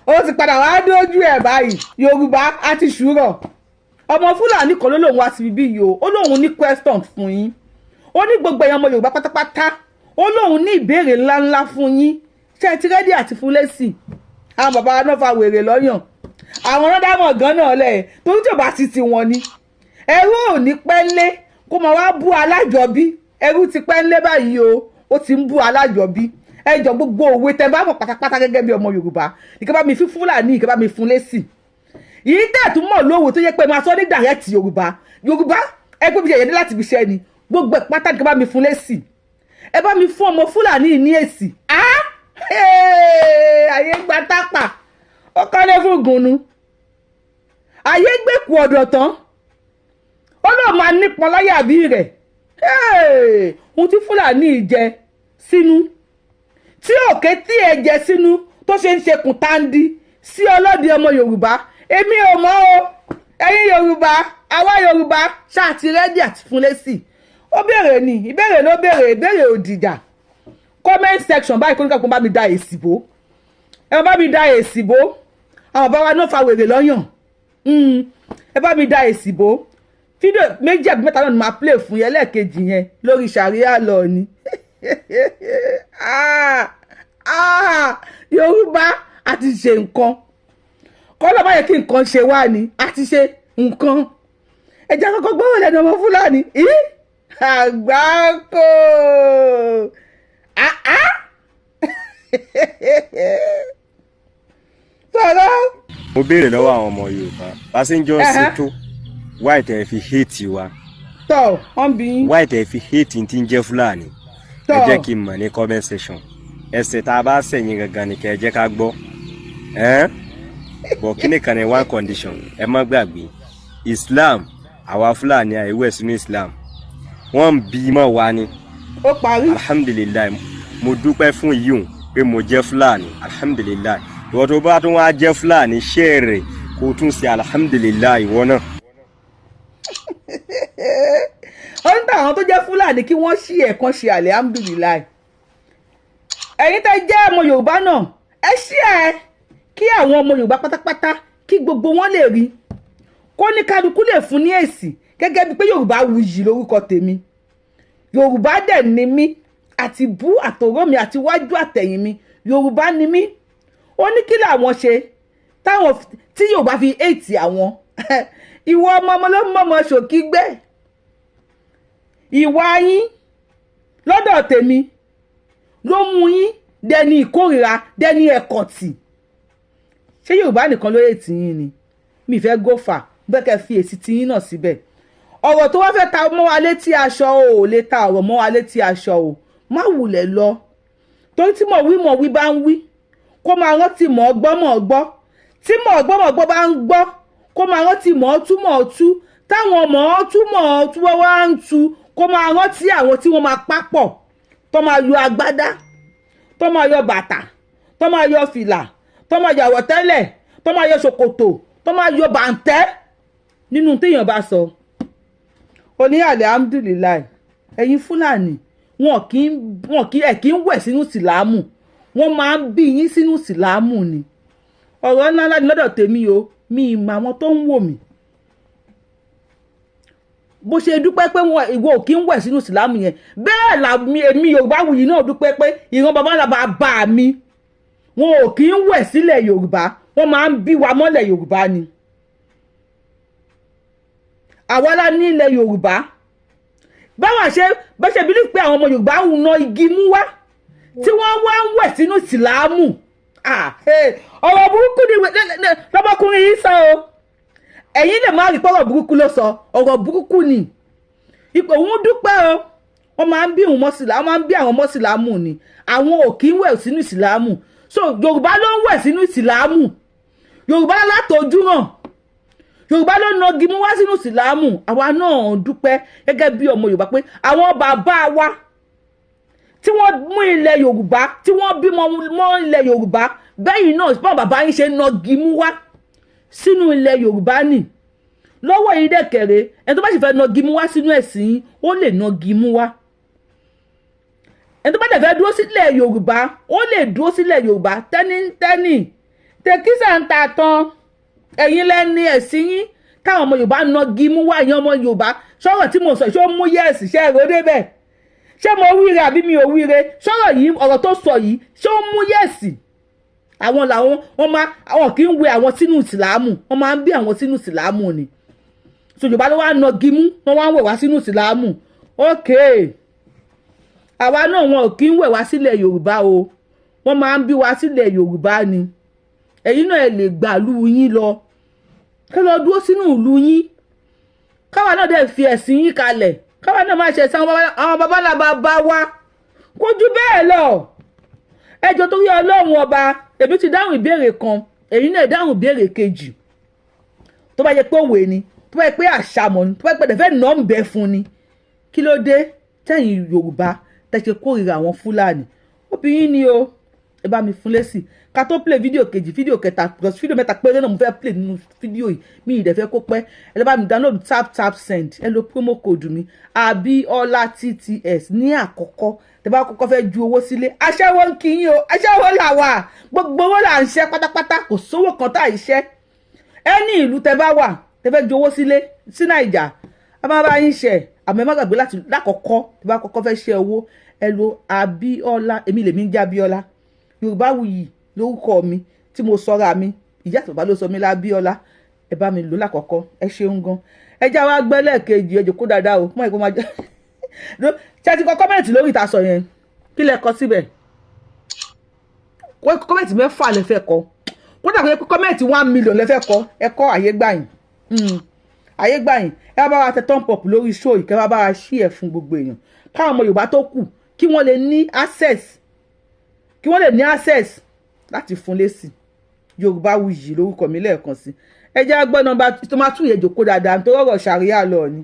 ó ti padà wá dójú ẹ̀ báyìí Yorùbá àti ṣùrọ̀ ọmọ Fúlàní kan ló lòun wá síbi bí yìí ó lóun ní question fún yín ó ní gbogbo èèyàn ọmọ Yorùbá pátápátá ó lóun ní ìbéèrè ńláńlá fún yín ṣé ti rẹ́dí àti fún lésì àwọn bàbá wa náà fa wèrè lọ́yàn àwọn ọ̀dàmọ̀ gan náà lẹ̀ torí tí ò bá ti wọn ni ẹrú ò ní pẹ́ńlé kó máa wá bú alájọbí ẹrú ti pẹ́ńlé báyìí ó ti ń bú alájọbí ẹjọ gbogbo òwe tẹ bá mọ̀ pátápátá gẹ́gẹ́ bí ọmọ Yorùbá ìkẹ́ bá mi fi Fúlàní ìkẹ́ bá mi fún lésì yìí tẹ̀ tún mọ̀ lówó tó yẹ pé máa sọ ní direct Yorùbá ẹgbẹ́ mi ṣe yẹn láti fi ṣẹ́ ni gbogbo ẹ̀ pátá ìkẹ́ bá mi fún lésì ẹ bá mi fún ọmọ Fúlàní ní èsì ayé gba tápà ó kọ́lé fún gùnú ayé gbẹ̀kú ọ̀dọ̀ tán ó lọ́ọ́ máa nípọn láyà bí rẹ̀ ohun tí Fúlàní jẹ sínú tí òkè tí ẹ jẹ sínú tó ṣe ń ṣe kùtàndí sí ọlọ́dẹ ọmọ Yorùbá èmi ò mọ̀ o ẹ̀yin Yorùbá àwa Yorùbá ṣáà ti rẹ́dí àti fún lésì ó béèrè ní ìbéèrè ló béèrè òdìjà comment section báyìí kó ní kápẹ́ bá mi da èsì bò ẹ bá mi da èsì bò àwọn bàbá wa náà fa wèrè lọ́yàn ẹ bá mi da èsì bò fídíò méjì àbí mẹ́ta náà ni màá play fún yẹn lẹ́ẹ̀kejì yẹn lórí ṣàríà lọ ni Yorùbá àti ṣe nǹkan kọ́ ló bá yẹ kí nǹkan ṣe wá ni àti ṣe nǹkan ẹ̀jẹ̀ àkọ́kọ́ gbọ́wọ́ lẹ́nu ọmọ Fúlàní àgbákò sọ̀rọ̀. mo béèrè lọ́wọ́ àwọn ọmọ Yorùbá pásíńjọ́ ṣètò wáì tẹ̀ fi hate wa wáì tẹ̀ fi hate tí ń jẹ́ Fúlàní ẹ jẹ́ kí n mọ̀ ní comment section ẹsẹ̀ tá a bá sẹ̀yìn gangan ni kẹ́ ẹ jẹ́ ká gbọ́ bọ̀ kí ni kan ní one condition ẹ má gbàgbé Islam àwa Fúlàní àìwẹ̀ sínú Islam wọ́n ń bí mọ́ wa ni ó parí alhamdulilayi mo dúpẹ́ fún yíyùn pé mo jẹ́ Fúlàní alhamdulilayi ìwọ tó bá tún wá jẹ́ Fúlàní ṣé rẹ̀ kó tún ṣe alhamdulilayi ìwọ náà. ó ń tà àwọn tó jẹ́ Fúlàní kí wọ́n ṣí ẹ̀kan ṣe alhamdulilayi ẹ̀yin tẹ́ jẹ́ ọmọ Yorùbá náà ẹ ṣí ẹ kí àwọn ọmọ Yorùbá pátápátá kí gbogbo wọn lè rí kó ní kálukú lè fún ní èsì gẹ́gẹ́ bí pé Yorùbáwùyí lórúkọ tèmi Yorùbá dẹ̀ ni mí àti bú àtòró mi àti wájú àtẹ̀yìn mi Yorùbá ni mí ó ní kí làwọn ṣe táwọn tí Yorùbá fi èètì àwọn ìwọ ọmọ ló mọ̀mọ́ ṣòkí gbé ìwà yín lọ́dọ̀ tèmi ló mú yín dẹni ìkórìíra dẹni ẹ̀kọ̀tì ṣé Yorùbá nìkan ló èètì yín ni mi fẹ́ gófà bẹ́ẹ̀ fi èsì tí yín náà síbẹ̀ ọ̀rọ̀ tó wá fẹ́ ta mọ́ wa létí aṣọ ò lè ta ọ̀rọ̀ mọ́ wa létí aṣọ ò má wulẹ̀ lọ torí tí mọ̀ wí bá ń wí kó máa rántí mọ̀ gbọ́ tí mọ̀ gbọ́ bá ń gbọ́ kó máa rántí mọ̀ tú táwọn mọ̀ tú wá ń tu kó máa rántí àwọn tí wọ́n máa pápọ̀ tó máa yọ agbádá tó máa yọ bàtà tó máa yọ fìlà tó máa yọ àwọ̀tẹ́lẹ̀ tó máa yọ ṣòkòtò tó máa yọ bàǹtẹ́ nínú téèyàn bá sọ ó ní alhamdulilayi ẹ̀yin Fúlàní wọn kì í wẹ̀ sínú ìsìlámù wọ́n máa ń bí yín sínú ìsìlámù ni ọ̀rọ̀ ńláńlá ni lọ́dọ̀ tèmi o mi ìmọ̀ àwọn tó ń wò mí bó ṣe dúpẹ́ pé ìwọ ò kí ń wẹ̀ sínú ìsìlámù yẹn bẹ́ẹ̀ làmì èmi Yorùbáwùyí náà dúpẹ́ pé ìran bàbá ńlá bàbá mi wọn ò kí ń wẹ̀ sílẹ̀ Yorùbá wọ́n máa ń bí wa mọ́lẹ̀ Yorùbá ni àwa la ní ilẹ̀ Yorùbá báwa ṣe bá ṣe bílí pé àwọn ọmọ Yorùbá ń na igi mú wá tí wọ́n wá ń wẹ̀ sínú ìsìlámù ọ̀rọ̀ burúkú ni lọ́mọkùnrin yìí sọ o ẹ̀yin lè má rí pé ọ̀rọ̀ burúkú ló sọ ọ̀rọ̀ burúkú ni ipò òun dúpẹ́ o wọ́n máa ń bí àwọn ọmọ ìsìlámù ni àwọn ò kí ń wẹ̀ sínú ìsìlámù so Yorùbá ló ń wẹ̀ sínú ìsìlámù Yorùbá látọjú hàn Yorùbá ló nagi mú wá sínú ìsìlámù àwa náà dúpẹ́ gẹ́gẹ́ bí ọmọ Yorùbá pé àwọn bàbá wa tí wọ́n mú ilẹ̀ Yorùbá tí wọ́n bímọ mọ́ ilẹ̀ Yorùbá bẹ́yìn náà bá bàbá yín ṣe nagi mú wá sínú ilẹ̀ Yorùbá nì lọ́wọ́ yìí dẹ̀kẹ̀rẹ́ ẹni tó bá sì fẹ́ nagi mú wá sínú ẹ̀sìn ó lè nagi mú wá ẹni tó bá dẹ̀ fẹ́ dúró sílẹ̀ Yorùbá ó lè dúró sílẹ̀ Yorùbá tẹ́nítẹ́nì tẹkísà ń ta tán ẹ̀yin lẹ́ni ẹ̀sìn yín táwọn ọmọ Yorùbá ń nagi mú wá ìyẹn ọmọ Yorùbá sọ̀rọ̀ tí mo sọ ṣé ó mú yẹ́ẹ̀sì ṣe èrò débẹ̀ ṣé mo wíire àbí mi ò wíire sọ̀rọ̀ yìí ọ̀rọ̀ tó sọ yìí ṣé ó mú yẹ́ẹ̀sì àwọn làwọn àwọn kì í wé àwọn sínú ìsìlámù wọ́n máa ń bí àwọn sínú ìsìlámù ni so Yorùbá ló wá nagi mú wọ́n wá ń wẹ̀ wá sínú ìsìlámù okay àwa náà wọn ò kí ń wẹ̀ wá sílẹ̀ Yorùbá o wọ́n máa ń bí wá sílẹ̀ Yorùbá ni ẹ̀yin náà ẹ lè gbà lú yín lọ kí lọ dúró sínú ìlú yín káwa náà dẹ̀ fi ẹ̀sìn yín kalẹ̀ káwa náà máa ṣe ẹ̀sìn àwọn babalábá bá wá kó ju bẹ́ẹ̀ lọ ẹjọ́ torí Ọlọ́run ọba èmi ti dáhùn ìbéèrè kan ẹ̀yin náà dáhùn ìbéèrè kejì tó bá yẹ pé òwe ni tó bá yẹ pé àṣàmọ̀ ni tó bá yẹ pé ẹ̀fẹ́ nà ń bẹ fún ni kí ló dé tẹ̀yin Yorùbá tẹ̀ ṣe kórìíra àwọn Fúlàní obìnrin ni o ẹ bá mi fún lésì ká tó play fídíò kejì fídíò kẹta plus fídíò mẹ́ta péré náà mo fẹ́ play nínú fídíò yìí mi ìdẹ̀ fẹ́ kó pẹ́ ẹ lọ bá mi download tap send ẹ lo promo code mi Abiola TTS ní àkọ́kọ́ tẹ́ bá kọ́kọ́ fẹ́ ju owó sílé aṣẹ́wó ń kí yín o aṣẹ́wó là wà gbogbo owó là ń ṣẹ́ pátápátá kò sówó kan tá à ń ṣẹ́ ẹni ìlú tẹ́ bá wà tẹ́ fẹ́ ju owó sílé sí Naija a máa bá yín ṣe àmọ́ ẹ má gbàgbé láti lákọ̀ọ́kọ́ tẹ́ bá kọ́kọ́ fẹ́ ṣe owó ẹ lo Abiola èmi lèmi ń jẹ́ Abiola Yorùbáwùyí lórúkọ mi tí mo sọra mi ìyá àti bàbá ló sọ mí lábíọ́lá ẹ bá mi lò lákọ̀ọ́kọ́ ẹ ṣeun gan ẹ já wa gbẹ́lẹ̀ kejì ẹ jòkó dáadáa o mọ̀ ìpò máa jẹ́ ṣé ẹ ti kọ kọ́mẹ̀ntì lórí ìtasọ̀ yẹn kí lẹ kọ síbẹ̀ kọ́mẹ̀ntì 6 lẹ fẹ́ kọ wọ́n dàgbé kọ́mẹ̀ntì 1 million lẹ fẹ́ kọ ẹ kọ́ àyè gbàyìn ẹ bá wa tẹ thumb up lórí show yìí kẹ́ bá wa ṣí ẹ̀ fún gbogbo èèyàn káwọn ọmọ Yorùbá tó kù kí wọ́n lè ní access láti fún lésì Yorùbáwùyí lórúkọ mi lẹ́ẹ̀kan sí ẹ jẹ́ agbọ́ nọ́mbà tó máa tún yẹ jòkó dáadáa nítorí ọ̀rọ̀ ṣàríà lọ ni.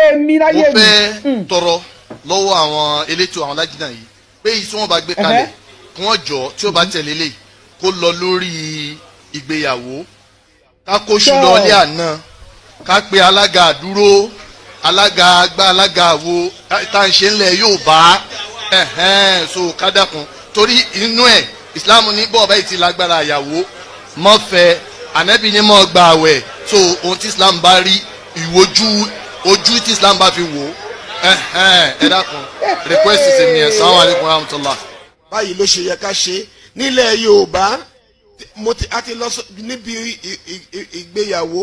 Èmi láyé mi. mo fẹ́ tọrọ lọ́wọ́ àwọn elétò àwọn lájínà yìí pé èyí tí wọ́n bá gbé kalẹ̀ kí wọ́n jọ tí ó bá tẹ̀lé lè kó lọ lórí ìgbéyàwó ká kó ṣù lọ ilé àná ká pe alága àdúró alága àgbà alága àwo tá à ń ṣe ńlẹ̀ Yorùbá so ká dákun torí inú ẹ̀ ìsìláàmù ní bọ́ọ̀ báyìí ti lágbára àyàwó mọ́fẹ́ ànábì ní mọ́ gba àwẹ̀ so ohun tí islam bá rí ojú tí islam bá fi wò ẹ dákun request sí mi ẹ̀ sáwọn alaikum rahmatullah. báyìí ló ṣe yẹ ká ṣe nílẹ̀ Yorùbá a ti lọ níbi ìgbéyàwó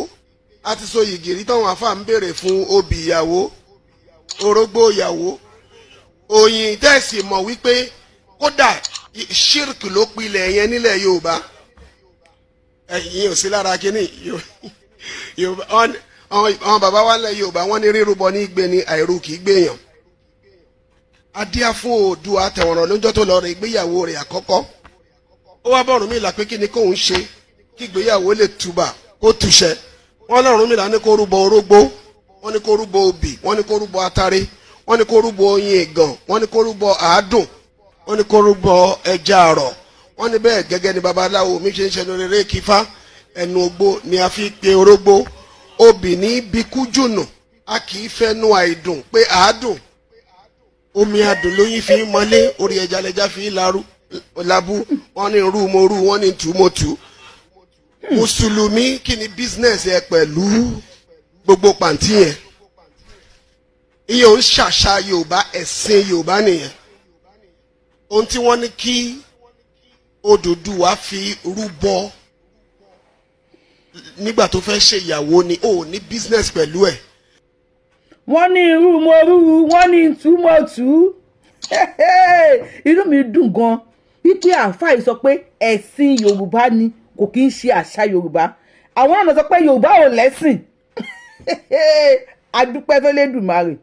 a ti so yìgìrì táwọn afá ń béèrè fún obì ìyàwó orógbó ìyàwó òyìn tẹ̀sí mọ̀ wípé kódà shirk ló pilẹ̀ yẹn nílẹ̀ Yorùbá ẹ̀yin ò sí lára kínní Yorùbá àwọn bàbá wa nílẹ̀ Yorùbá wọ́n ní rírúbọ ní gbé ní àìrú kì í gbéyàn adíá fún Oòduà tẹ̀wọ̀nrán lójọ́ tó lọ rẹ̀ ìgbéyàwó rẹ̀ àkọ́kọ́ ó wá bọ́ọ̀rún mi là pé kí ni kóun ṣe kí ìgbéyàwó lè túbà kó túṣẹ wọ́n lọ́rùn mi là ní kó rúbọ orógbó wọ́n ní kó rúbọ obì wọ́n ní kó rúbọ atare wọ́n ní kó rúbọ oyin ẹ̀gàn wọ́n ní kó rúbọ àádùn wọ́n ní kó rúbọ ẹja àrọ̀ wọ́n ní bẹ́ẹ̀ gẹ́gẹ́ ni babaláwo mi ṣe ń ṣe lórí eré kífá ẹnu ogbó ni a fi pe orógbó obì ní bíkú jùnù a kì í fẹnu àìdùn pé àádùn omi adùn lóyún fi ń mọlé orí ẹja lẹja fi ń labú wọ́n ní rú mo rú wọ́n ní tù mo tù mùsùlùmí kí ni business ẹ pẹ̀lú gbogbo pàǹtí yẹn iye òun ṣàṣà Yorùbá ẹ̀sìn Yorùbá nìyẹn ohun tí wọ́n ní kí Odùduwà fi rúbọ nígbà tó fẹ́ ṣe ìyàwó ni ó ní business pẹ̀lú ẹ̀. wọ́n ní irú mo rú wọ́n ní tú mo tú inú mi dùn gan wípé àáfàá yìí sọ pé ẹ̀sìn Yorùbá ni kò kí ń ṣe àṣà Yorùbá àwọn náà sọ pé Yorùbá ò lẹ́sìn adúpẹ́ fẹ́lẹ́dùmarè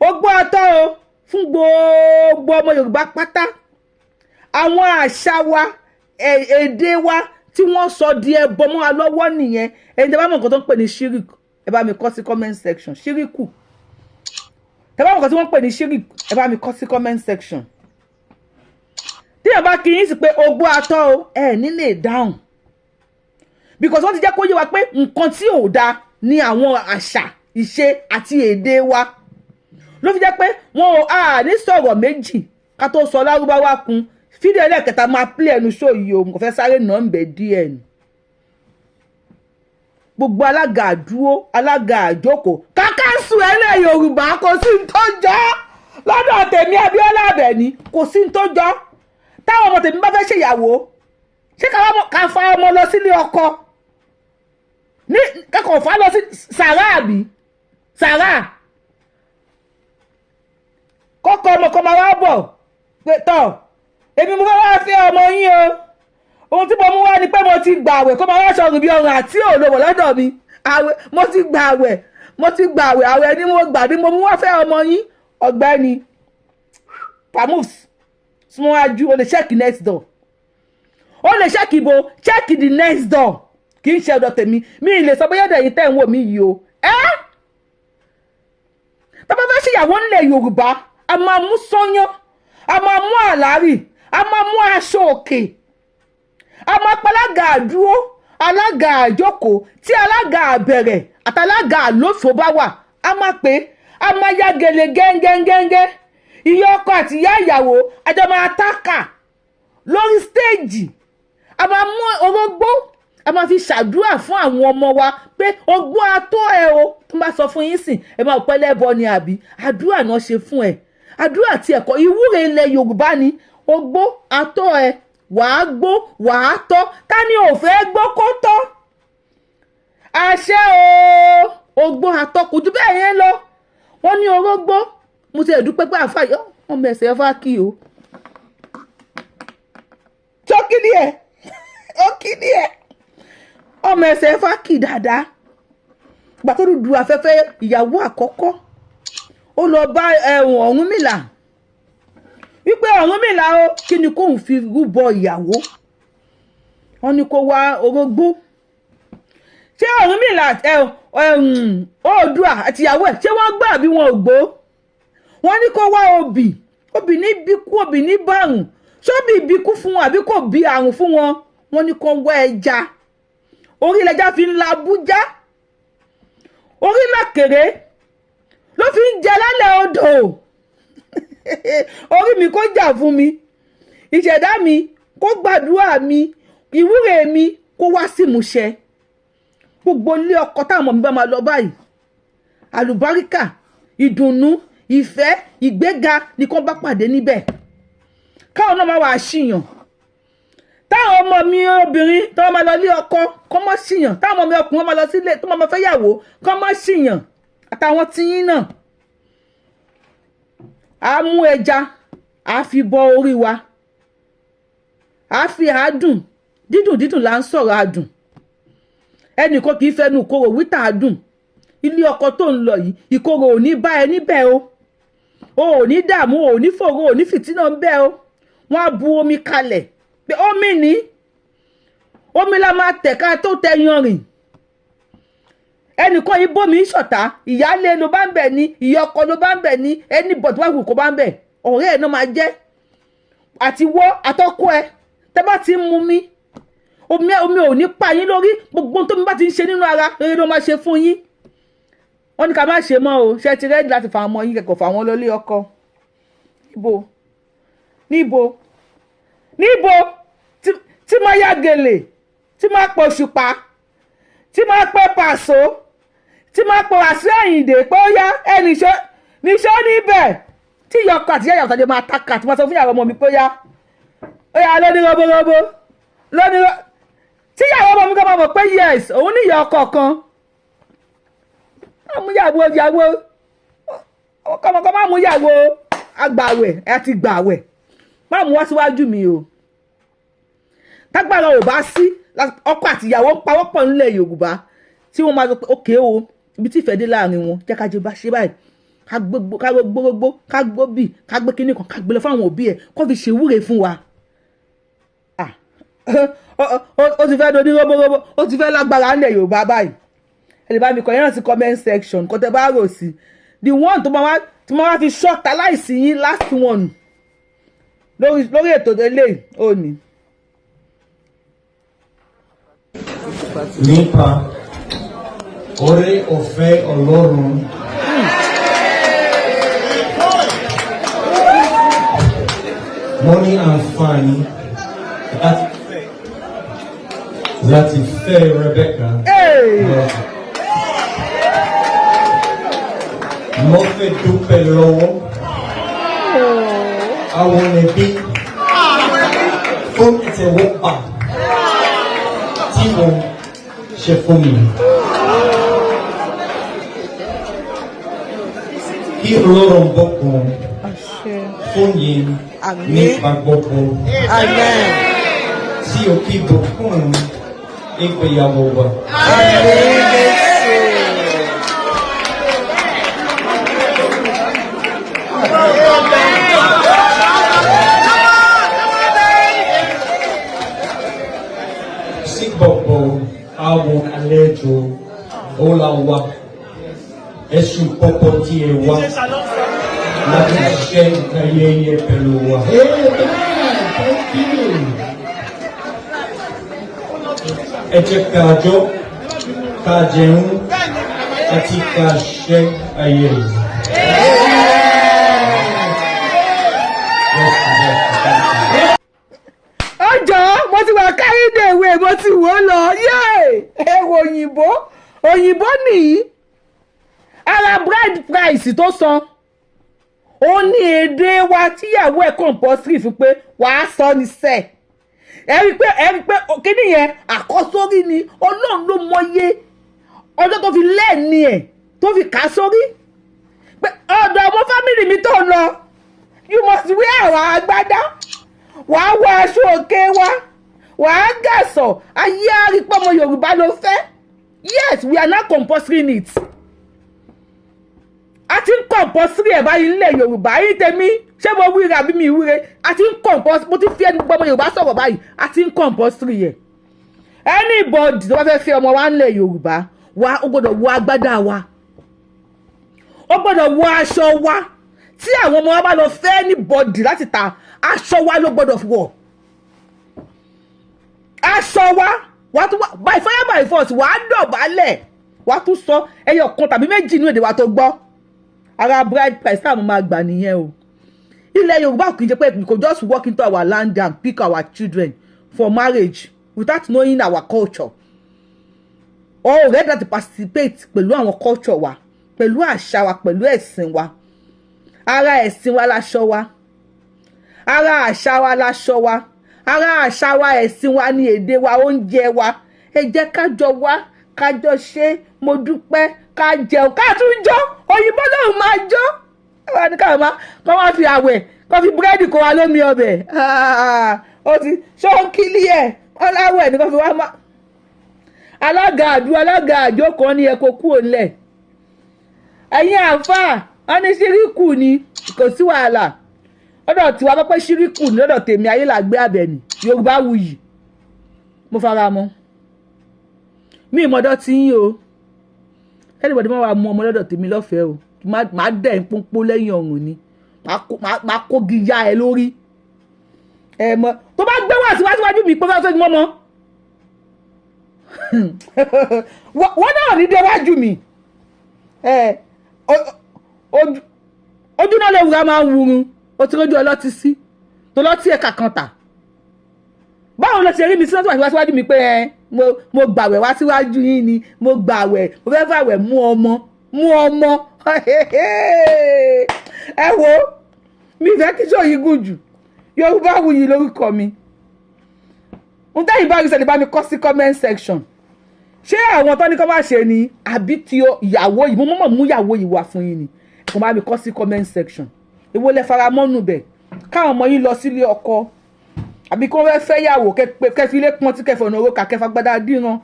ó gbọ́ ọtọ́ o fún gbogbo ọmọ Yorùbá pátá àwọn àṣà wa èdè wa tí wọ́n sọ di ẹbọ mọ́ wa lọ́wọ́ nìyẹn ẹni tẹ́ bá mọ̀ nǹkan tó ń pè ní ṣíríkù ẹ bá mi kọ sí comment section ṣíríkù tẹ́ bá mọ̀ nǹkan tí wọ́n ń pè ní ṣíríkù ẹ bá mi kọ sí comment section tí ẹ bá kí yín sí pé ogbó atọ́ o ẹ nílé dáhùn because wọ́n ti jẹ́ kó yé wa pé nǹkan tí ò dáa ni àwọn àṣà ìṣe àti èdè wa ló fi jẹ́ pé wọn ò ní sọ̀rọ̀ méjì ká tó sọ lárúbáwá kun fídíò ẹlẹ́kẹta máa play ẹnu show yìí o mo fẹ́ sáré nà ń bẹ̀ díẹ̀ ni gbogbo alága àdúró alága àjókòó kákàsù ẹlẹ́ Yorùbá kò sí ní tó jọ lọ́dọ̀ tèmi Abíọ́lá Àbẹ̀ní kò sí ní tó jọ táwọn ọmọ tèmi bá fẹ́ ṣèyàwó ṣé ká fa ọmọ lọ sílé ọkọ ní kẹ́kọ̀ọ́ fa lọ sí sàrà àbí sàrà kọ́kọ́ ọmọ kan máa wá bọ̀ pé tọ̀ èmi mo fẹ́ wá fẹ́ ọmọ yín o ohun tí mo mú wá ni pé mo ti gbààwẹ̀ kó máa wá ṣọ̀rùn bí ọrùn àti òlòwò lọ́dọ̀ mi àwẹ̀ mo ti gbààwẹ̀ àwẹ̀ ni mo gbà bí mo mú wá fẹ́ ọmọ yín ọ̀gbẹ́ni pamus súnmọ́wájú o lè check next door o lè check ibo check the next door kì í ṣe ọ̀dọ̀ tèmi mi ì lè sọ bóyá ẹ̀dẹ̀ yìí tẹ̀ ń wò mí yìí o tọ́pọ̀ fẹ́ ṣèyàwó nílẹ̀ Yorùbá a máa mú sọ́yán a máa mú àlárí a máa mú aṣọ òkè a máa pa alága àdúró alága àjókòó tí alága àbẹ̀rẹ̀ àtàlága àlófò bá wà a máa pè a máa ya gèlè gẹ́ngẹ́ngẹ́ngẹ́ ìyá ọkọ àti ìyá ìyàwó àjọ máa tákà lórí stéèjì a máa mú orógbó a máa fi ṣàdúrà fún àwọn ọmọ wa pé ogbó atọ́ ẹ o tó bá sọ fún yín sìn ẹ máa pẹ́ lẹ́bọ ni àbí àdúrà náà ṣe fún ẹ àdúrà tí ẹ̀kọ́ ìwúre ilẹ̀ Yorùbá ni ogbó atọ́ ẹ wàá gbó wàá tọ́ ta ni ò fẹ́ gbọ́ kó tọ́ àṣẹ o ogbó atọ́ kò jù bẹ́ẹ̀ yẹn lọ wọ́n ní orógbó mo ti ẹ̀dúpẹ́ pé àfàyọ́ ọmọ ẹ̀sẹ̀ ẹ̀fà kí o tó kí ni ẹ̀ ó kí ni ẹ̀ ọmọ ẹ̀sẹ̀ ẹ̀fà kí dáadáa gbà tó dúdú afẹ́fẹ́ ìyàwó àkọ́kọ́ ó lọ bá Ọ̀rúnmìlà wípé Ọ̀rúnmìlà o kí ni kóun fi rúbọ ìyàwó wọn ni kó wá orógbó ṣé Ọ̀rúnmìlà Oòduà àtìyàwó ẹ̀ ṣé wọ́n gbà bí wọn ò gbó wọ́n ní kó wá obì ní bíkú obì ní bàrùn ṣóbì bíkú fún wọn àbí kò bí àrùn fún wọn wọ́n ní kó wá ẹja orí ẹja fi ń la Àbújá orí làkèrè ló fi ń jẹ lálẹ́ odò orí mi kó jà fún mi ìṣẹ̀dá mi kó gbàdúrà mi ìwúre mi kó wá sí ìmúṣẹ gbogbo ilé ọkọ táwọn ọmọ mi bá máa lọ báyìí àlùbáríkà ìdùnnú ìfẹ́ ìgbéga ni kó bá pàdé níbẹ̀ káwọn náà máa wà ṣìyàn táwọn ọmọ mi obìnrin tó máa lọ ilé ọkọ kó má ṣìyàn táwọn ọmọ mi ọkùnrin máa lọ sílé tó máa fẹ́ yàwó kó má ṣìyàn àtàwọn tiyín náà a mú ẹja a fi bọ orí wa a fi àádùn dídùn là ń sọ̀rọ̀ àdùn ẹnìkan kì í fẹnu ìkorò wíta àdùn ilé ọkọ tó ń lọ yìí ìkorò ò ní bá ẹ níbẹ̀ o ò ní dààmú ò ní fòrò ò ní fìtínà ń bẹ o wọ́n á bu omi kalẹ̀ pé omi la máa tẹ̀ ká tó tẹ yanrìn ẹnìkan yìí bómi ṣọ̀tá ìyáálé ló bá ń bẹ̀ ní ìyá ọkọ ló bá ń bẹ̀ ní ẹni bọ̀dù wà kò bá ń bẹ̀ ọ̀rẹ́ ẹ̀ náà máa jẹ́ àti wọ́ àtọ́kọ́ ẹ tẹ́ bá ti ń mu mi omi ò ní pa yín lórí gbogbo tó mi bá ti ń ṣe nínú ara rere ló máa ṣe fún yín wọ́n ní ká má ṣe mọ́ o ṣe ti rẹ́ẹ̀dì láti fa ọmọ yín kẹ̀kọ́ fà wọ́n lólé ọkọ níbo tí máa yá gèlè tí máa pọ̀ ṣùpá tí máa pẹ́ pàṣọ tí máa pọ̀ àṣẹ Àyìndé pé ó yá ẹ níṣó níbẹ̀ tí ìyá ọkọ àti ìyá ìyàwó tàdé máa takà tí wọ́n sọ fún ìyàwó ọmọ mi pé ó yá lóní roborobó tí ìyàwó ọmọ mi kan máa mọ̀ pé yes òun ní ìyá ọkọ kan àmúyàwó kọ́mọkọ́ máa mú ìyàwó agbàwẹ̀ àti gbàwẹ̀ máa mú wá síwájú mi o tágbára ò bá sí ọkọ àti ìyàwó ń pawọ́pọ̀ nílẹ̀ Yorùbá tí wọ́n máa sọ pé òkè o ibi tí ìfẹ́ dé láàrin wọn jẹ́ ká jẹ́ bá ṣe báyìí ká gbogbo ká gbóbì ká gbé kinní kan ká gbé lọ fún àwọn òbí ẹ̀ kó fi ṣèwúre fún wa ó ti fẹ́ dodi róbóróbó ó ti fẹ́ lágbára nílẹ̀ Yorùbá báyìí ẹni bá mi kọ yẹn sí comment section kó tẹ bá rò sí the one tó máa wá fi ṣọ́ọ̀tà láìsí yín last one lórí ètò eléyìí ò ní. nípa oore ọ̀fẹ́ Ọlọ́run Money àǹfààní láti fẹ́ Rebecca. Mo fẹ́ dúpẹ́ lọ́wọ́ àwọn ẹbí fún ìtẹ̀wọ́gbà tí wọ́n ṣe fún mi. Kí Ọlọ́run bùkún fún yín nípa gbogbo tí o kí bùkún ìgbéyàwó wa. Sí gbogbo àwọn àlejò ọlọ́wà ẹ̀sùn pọ̀pọ̀ tí ẹ wá láti ṣe ayẹyẹ pẹ̀lú wa. Ẹ jẹ́ ká jó, ká jẹun àti ká ṣe ayẹyẹ. Ọjọ́ mo ti wà káyídé ìwé mo ti wò ó lọ ẹ̀wọ̀ òyìnbó nìyí ara bride price tó san ó ní èdè wa tíyàwó ẹ̀ compulsory fún pé wàá sọ ní sẹ́ẹ̀ ẹ rí pé kíní yẹn àkọ́sórí ni Ọlọ́run ló mọyé ọjọ́ tó fi lẹ́ẹ̀ni ẹ̀ tó fi kà á sórí pé ọ̀dọ̀ ọmọ fámìlì mi tó lọ you must wear àwọn agbádá wàá wọ aṣọ òkè wa wàá gàsọ̀ ayé àrípọ̀ ọmọ Yorùbá ló fẹ́ yes we are not compulsory it a ti ń compulsory ẹ̀ báyìí nílẹ̀ Yorùbá yìí tèmi ṣé mo wíre àbí mi wíre a ti ń compulsory mo ti fi ẹni gbọ́ ọmọ Yorùbá sọ̀rọ̀ báyìí a ti ń compulsory ẹ̀ anybody tó bá fẹ́ fẹ́ ọmọ wa nílẹ̀ Yorùbá wa ó gbọ́dọ̀ wọ agbádá wa ó gbọ́dọ̀ wọ aṣọ wa tí àwọn ọmọ wa bá lọ fẹ́ anybody láti ta aṣọ wa ló gbọ́dọ̀ wọ̀ aṣọ wa wàá tún by fire by force wàá dọ̀bálẹ̀ wàá tún sọ ẹyọ kan tàbí méjì nínú èdè wa tó gbọ́ ara bride price táwọn máa gbà nìyẹn o ilẹ̀ Yorùbá kì í ṣe pé we could just walk into our land and pick our children for marriage without knowing our culture or ready to participate pẹ̀lú àwọn culture wa pẹ̀lú àṣà wa pẹ̀lú ẹ̀sìn wa ara ẹ̀sìn wa láṣọ wa ara àṣà wa láṣọ wa ara àṣà wa ẹ̀sìn wa ní èdè wa oúnjẹ wa ẹ jẹ́ ká jọ wá ká jọ ṣe mo dúpẹ́ ká jẹun ká tún jọ òyìnbó náà máa jọ àwọn ní káwọn máa fi àwẹ̀ kó fi búrẹ́dì kó wa lómi ọbẹ̀ ó ti ṣọ́nkílì ẹ̀ ọláwẹ̀ ní kó fi wá má alága àjókòó ní ẹ̀kọ́ kúrò nílẹ̀ ẹ̀yin àǹfààní wọ́n ní ṣíríkù ni kò sí wàhálà lọ́dọ̀ tiwa pẹ́pẹ́ ṣíríkù ní lọ́dọ̀ tèmi ayé làgbé àbẹ̀ní Yorùbáwùyí mo fara mọ́ mi ìmọ̀dọ̀ tí yín o anybody máa wà mú ọmọ lọ́dọ̀ tèmi lọ́fẹ̀ẹ́ o máa dẹ̀ ń pọ́npọ́ lẹ́yìn ọ̀run ni máa kógi ya ẹ lórí ẹ mọ tó bá gbé wá síwájú mi pé fẹ́ẹ́ sọ́jú mọ́mọ́ wọ́n náà ní déwájú mi ojú náà lè wúra máa ń wurun ó ti rójú ọlọ́tí sí tó lọ́tí ẹ̀ka kan tà báwo ló ti rí mi sí lọ́tí wá síwájú mi pé mo gbàwẹ̀ wá síwájú yín ni mo gbàwẹ̀ mo fẹ́ fàwẹ̀ mú ọmọ ẹ wo mi fẹ́ kí sọ yìí gùn jù Yorùbáwùyí lórúkọ mi n tẹ́yìn bá rí sẹ́ni bá mi kọ́ sí comment section ṣé àwọn tó ní kọ́ bá ṣe ni àbí ti ìyàwó yìí mo mọ̀ mú ìyàwó yìí wá fún yín ni kò bá mi kọ́ sí comment section èwo lẹ fara mọ́nù bẹ̀ káwọn ọmọ yín lọ sílé ọkọ àbí kí wọ́n fẹ́ yàwó kẹfì ilé pọ́n tí kẹfì ọ̀nà owó kà kẹfà gbádá díran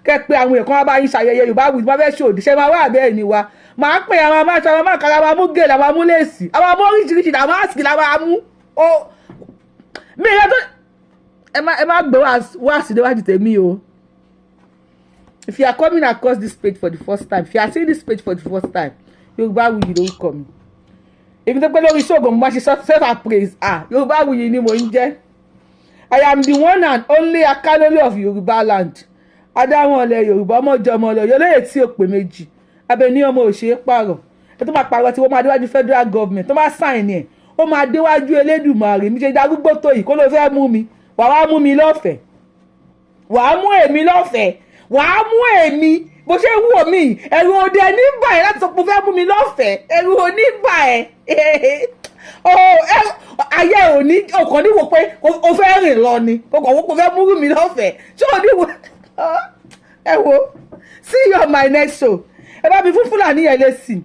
kẹ pé àwọn èèyàn kan wá bá yín ṣàyẹyẹ Yorùbáwùyí bá fẹ́ ṣòdì ṣe máa wá àbẹ́ ẹ̀ ní wa máa pè àwọn amáṣọ àwọn amákàrà àwọn amúgèlè àwọn amúlẹ̀sì àwọn amú oríṣiríṣi àwọn àsìkì làwọn amú ó mi ìyẹn tó ẹ má gbé wá sí níwájú tèmi o. If you are coming across this page for the first time, if you are seeing this page for the first time, Yorùbáwùyí lórúkọ mi. Èmi tó pé lórí ṣògo mo máa ṣe self-appraise Yorùbáwùyí ni mo ń jẹ́. I am the one and only Akalole of Yorùbá land. Adáwọn ọ̀lẹ Yorùbá ọmọjọmọ ọ̀lẹ yọlẹ́yẹ tí ó pè méjì. Abẹ ní ọmọ òṣèré pààrọ̀. Ẹ tó máa pààrọ̀ tí wọ́n máa déwájú federal government tó máa sign ẹ̀. ó máa déwájú Elédùmarè mi ṣe darúgbó tó yìí kó ló fẹ́ mú mi wàá mú mi lọ́fẹ̀ẹ́ wàá mú èmi lọ́fẹ̀ẹ́ wàá mú èmi bó ṣe wù mí ẹ̀rù òde nígbà ẹ̀ láti sọ pé ó fẹ́ mú mi lọ́fẹ̀ẹ́ ẹ̀rù onígbà ẹ̀ ayé òní ọkàn níwò pé o fẹ́ rìn lọ ni ọkàn wọ́n pé o fẹ́ mú mi lọ́fẹ̀ẹ́ ṣé o níwò ẹ wo see you on my next show ẹ bá mi fún Fúlàní yẹn lè sìn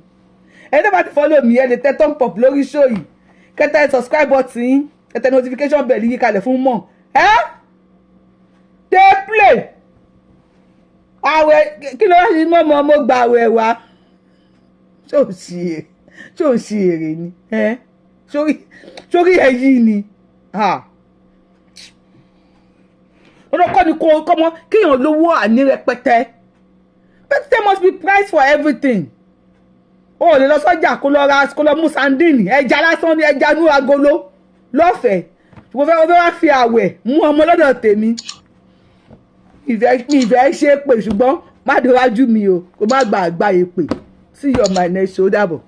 ẹ tẹ́ bá ti follow mi ẹ lè tẹ thumb up lórí show yìí kẹtẹ subscribe button yín kẹtẹ notification bell yìí kalẹ̀ fún mọ̀ tẹ́ play àwẹ̀ kí ló wá sí mọ́mọ́ mo gba àwẹ̀ wá ṣé ò sí èrè ni sórí ẹ̀yìn ni ọlọ́kọ́ ni kò mọ́ kíyàn lówó àní rẹpẹtẹ but there must be price for everything o lè lọ sọ́jà kó lọ mú sandini ẹja lásán ní ẹja ní agolo lọ́fẹ̀ẹ́ mo fẹ́ wá fi àwẹ̀ mú ọmọ lọ́dọ̀ tèmi ìfẹ́ ṣe pé ṣùgbọ́n má déwájú mi o kó má gba àgbà èpè see you on my next show dàbọ̀.